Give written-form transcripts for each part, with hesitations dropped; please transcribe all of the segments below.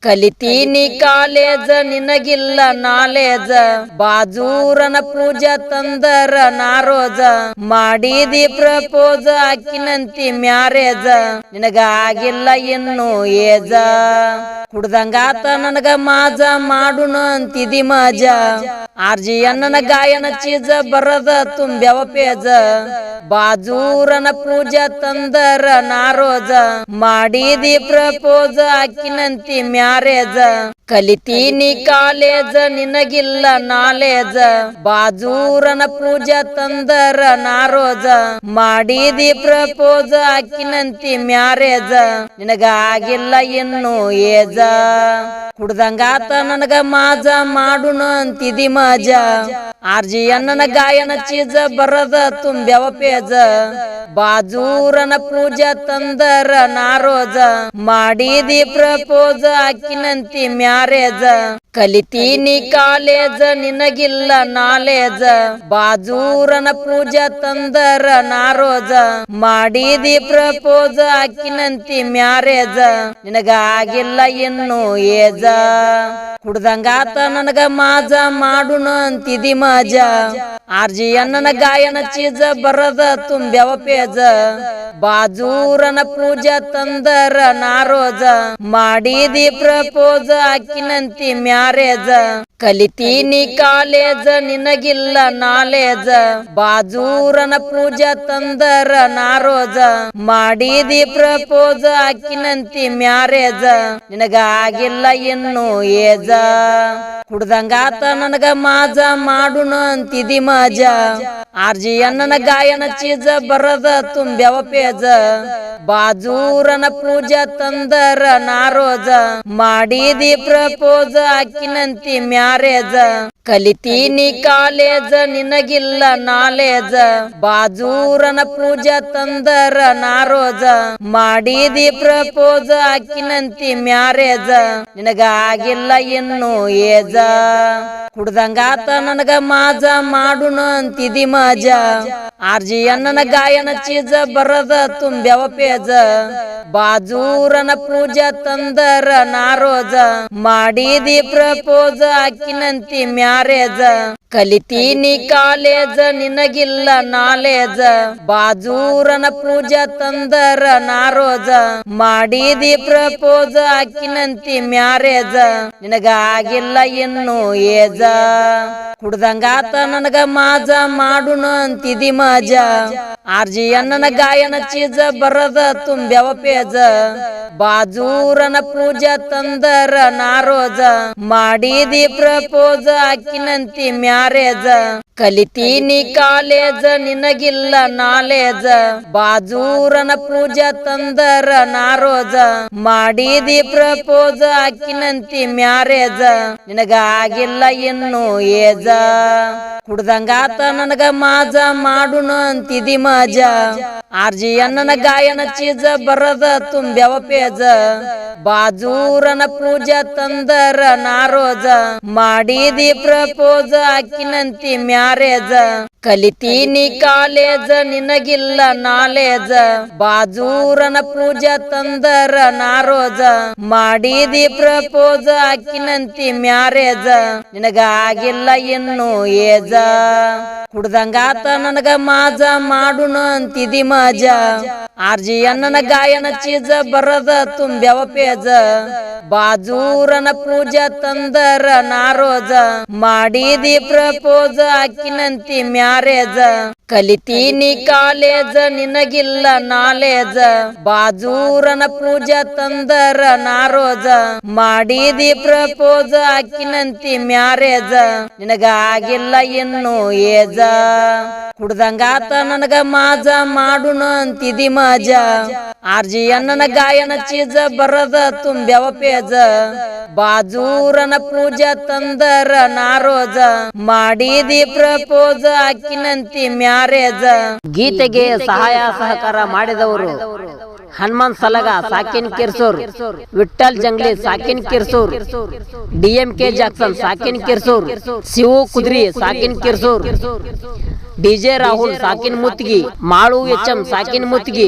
ಕಲಿತೀನಿ ಕಾಲೇಜ ನಿನಗಿಲ್ಲ ನಾಲೇಜ ಬಾಜೂರನ ಪೂಜಾ ತಂದರ ನಾರೋಜ ಮಾಡಿದಿ ಪ್ರಪೋಜ ಅಕ್ಕಿನಂತಿ ಮ್ಯಾರೇಜ ನಿನಗ ಆಗಿಲ್ಲ ಇನ್ನು ಏಜ ಕುಡ್ದಂಗಾತ ನನಗ ಮಾಜ ಮಾಡುಣ ಅಂತಿದಿ ಮಾಜ ಆರ್ಜಿ ಅನ್ನನ ಗಾಯನ ಚೀಜ ಬರದ ತುಂಬ್ಯವ ಪೇಜ ಬಾಜೂರನ ಪೂಜಾ ತಂದರ ನಾರೋಜ ಮಾಡಿದಿ ಪ್ರಪೋಜ ಅಕ್ಕಿನಂತಿ ಮ್ಯಾರೇಜ ಕಲಿತೀನಿ ಕಾಲೇಜ ನಿನಗಿಲ್ಲ ನಾಲೇಜ ಬಾಜೂರನ ಪೂಜಾ ತಂದರ ನಾರೋಜ ಮಾಡಿದಿ ಪ್ರಪೋಜ ಅಕ್ಕಿನಂತಿ ಮ್ಯಾರೇಜ ನಿನಗ ಆಗಿಲ್ಲ ಇನ್ನು ಏಜ ಕುಡ್ದಂಗಾತ ನನಗ ಮಾಜ ಮಾಡುಣ ಅಂತಿದಿ ಮಾಜ ಆರ್ಜಿ ಅನ್ನನ ಗಾಯನ ಚೀಜ ಬರದ ತುಂಬ್ಯವ ಪೇಜ ಬಾಜೂರನ ಪೂಜಾ ತಂದರ ನಾರೋಜ ಮಾಡಿದಿ ಪ್ರಪೋಜ ಅಕ್ಕಿನಂತಿ ಮ್ಯಾರೇಜ ಕಲಿತೀನಿ ಕಾಲೇಜ ನಿನಗಿಲ್ಲ ನಾಲೇಜ ಬಾಜೂರನ ಪೂಜಾ ತಂದರ ನಾರೋಜ ಮಾಡಿದಿ ಪ್ರಪೋಜ ಅಕ್ಕಿನಂತಿ ಮ್ಯಾರೇಜ ನಿನಗ ಆಗಿಲ್ಲ ಇನ್ನು ಏಜ ಕುಡ್ದಂಗಾತ ನನಗ ಮಾಜ ಮಾಡುಣ ಅಂತಿದಿ ಮಾಜ ಆರ್ಜಿ ಅನ್ನನ ಗಾಯನ ಚೀಜ ಬರದ ತುಂಬ್ಯವ ಪೇಜ ಬಾಜೂರನ ಪೂಜಾ ತಂದರ ನಾರೋಜ ಮಾಡಿದಿ ಪ್ರಪೋಜ ಅಕ್ಕಿನಂತಿ ಮ್ಯಾರೇಜ ಕಲಿತೀನಿ ಕಾಲೇಜ ನಿನಗಿಲ್ಲ ನಾಲೇಜ ಬಾಜೂರನ ಪೂಜಾ ತಂದರ ನಾರೋಜ ಮಾಡಿದಿ ಪ್ರಪೋಜ ಅಕ್ಕಿನಂತಿ ಮ್ಯಾರೇಜ ನಿನಗ ಆಗಿಲ್ಲ ಇನ್ನು ಏಜ ಕುಡ್ದಂಗಾತ ನನಗ ಮಾಜ ಮಾಡುಣ ಅಂತಿದಿ ಮಾಜ ಆರ್ಜಿ ಅನ್ನನ ಗಾಯನ ಚೀಜ ಬರದ ತುಂಬ್ಯವ ಪೇಜ ಬಾಜೂರನ ಪೂಜಾ ತಂದರ ನಾರೋಜ ಮಾಡಿದಿ ಪ್ರಪೋಜ ಅಕ್ಕಿನಂತಿ ಮ್ಯಾರೇಜ ಕಲಿತೀನಿ ಕಾಲೇಜ ನಿನಗಿಲ್ಲ ನಾಲೇಜ ಬಾಜೂರನ ಪೂಜಾ ತಂದರ ನಾರೋಜ ಮಾಡಿದಿ ಪ್ರಪೋಜ ಅಕ್ಕಿನಂತಿ ಮ್ಯಾರೇಜ ನಿನಗ ಆಗಿಲ್ಲ ಇನ್ನು ಏಜ ಕುಡ್ದಂಗಾತ ನನಗ ಮಾಜ ಮಾಡುಣ ಅಂತಿದಿ ಮಾಜ ಆರ್ಜಿ ಅನ್ನನ ಗಾಯನ ಚೀಜ ಬರದ ತುಂಬ್ಯವ ಪೇಜ ಬಾಜೂರನ ಪೂಜಾ ತಂದರ ನಾರೋಜ ಮಾಡಿದಿ ಪ್ರಪೋಜ ಅಕ್ಕಿನಂತಿ ಮ್ಯಾರೇಜ ಕಲಿತೀನಿ ಕಾಲೇಜ ನಿನಗಿಲ್ಲ ನಾಲೇಜ ಬಾಜೂರನ ಪೂಜಾ ತಂದರ ನಾರೋಜ ಮಾಡಿದಿ ಪ್ರಪೋಜ ಅಕ್ಕಿನಂತಿ ಮ್ಯಾರೇಜ ನಿನಗ ಆಗಿಲ್ಲ ಇನ್ನು ಏಜ ಕುಡ್ದಂಗಾತ ನನಗ ಮಾಜ ಮಾಡುಣ ಅಂತಿದಿ ಮಾಜ ಆರ್ಜಿ ಅನ್ನನ ಗಾಯನ ಚೀಜ ಬರದ ತುಂಬ್ಯವ ಪೇಜ ಬಾಜೂರನ ಪೂಜಾ ತಂದರ ನಾರೋಜ ಮಾಡಿದಿ ಪ್ರಪೋಜ ಅಕ್ಕಿನಂತಿ ಮ್ಯಾರೇಜ ಕಲಿತೀನಿ ಕಾಲೇಜ ನಿನಗಿಲ್ಲ ನಾಲೇಜ ಬಾಜೂರನ ಪೂಜಾ ತಂದರ ನಾರೋಜ ಮಾಡಿದಿ ಪ್ರಪೋಜ ಅಕ್ಕಿನಂತಿ ಮ್ಯಾರೇಜ ನಿನಗ ಆಗಿಲ್ಲ ಇನ್ನು ಏಜ ಕುಡ್ದಂಗಾತ ನನಗ ಮಾಜ ಮಾಡುಣ ಅಂತಿದಿ ಮಾಜ ಆರ್ಜಿ ಅನ್ನನ ಗಾಯನ ಚೀಜ ಬರದ ತುಂಬ್ಯವ ಪೇಜ ಬಾಜೂರನ ಪೂಜಾ ತಂದರ ನಾರೋಜ ಮಾಡಿದಿ ಪ್ರಪೋಜ ಅಕ್ಕಿನಂತಿ ಮ್ಯಾರೇಜ ಕಲಿತೀನಿ ಕಾಲೇಜ ನಿನಗಿಲ್ಲ ನಾಲೇಜ ಬಾಜೂರನ ಪೂಜಾ ತಂದರ ನಾರೋಜ ಮಾಡಿದಿ ಪ್ರಪೋಜ ಅಕ್ಕಿನಂತಿ ಮ್ಯಾರೇಜ ನಿನಗ ಆಗಿಲ್ಲ ಇನ್ನು ಏಜ ಕುಡ್ದಂಗಾತ ನನಗ ಮಾಜ ಮಾಡುಣ ಅಂತಿದಿ ಮಾಜ ಆರ್ಜಿ ಅನ್ನನ ಗಾಯನ ಚೀಜ ಬರದ ತುಂಬ್ಯವ ಪೇಜ ಬಾಜೂರನ ಪೂಜಾ ತಂದರ ನಾರೋಜ ಮಾಡಿದಿ ಪ್ರಪೋಜ ಅಕ್ಕಿನಂತಿ ಮ್ಯಾರೇಜ ಕಲಿತೀನಿ ಕಾಲೇಜ ನಿನಗಿಲ್ಲ ನಾಲೇಜ ಬಾಜೂರನ ಪೂಜಾ ತಂದರ ನಾರೋಜ ಮಾಡಿದಿ ಪ್ರಪೋಜ ಅಕ್ಕಿನಂತಿ ಮ್ಯಾರೇಜ ನಿನಗ ಆಗಿಲ್ಲ ಇನ್ನು ಏಜ ಕುಡ್ದಂಗಾತ ನನಗ ಮಾಜ ಮಾಡುಣ ಅಂತಿದಿ ಮಾಜ ಆರ್ಜಿ ಅನ್ನನ ಗಾಯನ ಚೀಜ ಬರದ ತುಂಬ್ಯವ ಪೇಜ ಬಾಜೂರನ ಪೂಜಾ ತಂದರ ನಾರೋಜ ಮಾಡಿದಿ ಪ್ರಪೋಜ ಅಕ್ಕಿನಂತಿ ಮ್ಯಾರೇಜ ಗೀತೆಗೆ ಸಹಾಯ ಸಹಕಾರ ಮಾಡಿದವರು ಹನುಮಂತ್ ಸಲಗ ಸಾಕಿನ್ ಕಿರ್ಸೂರ್, ವಿಠಲ್ ಜಂಗ್ಲಿ ಸಾಕಿನ್ ಕಿರ್ಸೂರ್, DMK ಜಾಕ್ಸನ್ ಸಾಕಿನ್ ಕಿರ್ಸೂರ್, ಶಿವು ಕುದ್ರಿ ಸಾಕಿನ್ ಕಿರ್ಸೂರ್, DJ ರಾಹುಲ್ ಸಾಕಿನ್ ಮುತ್ಗಿ, ಮಾಳು HM ಸಾಕಿನ್ ಮುತ್ಗಿ,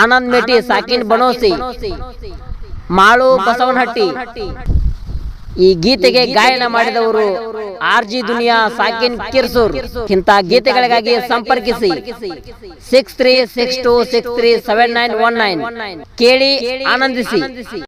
ಆನಂದ್ ಮೇಟಿ ಸಾಕಿನ್ ಬಣೋಸಿ, ಮಾಳು ಬಸವನಹಟ್ಟಿ. ಈ ಗೀತೆಗೆ ಗಾಯನ ಮಾಡಿದವರು RG ದುನಿಯಾ, ಸಾಕಿನ್ ಕಿರ್ಸೂರ್. ಇಂಥ ಗೀತೆಗಳಿಗಾಗಿ ಸಂಪರ್ಕಿಸಿ 6362637919. ಕೇಳಿ ಆನಂದಿಸಿ.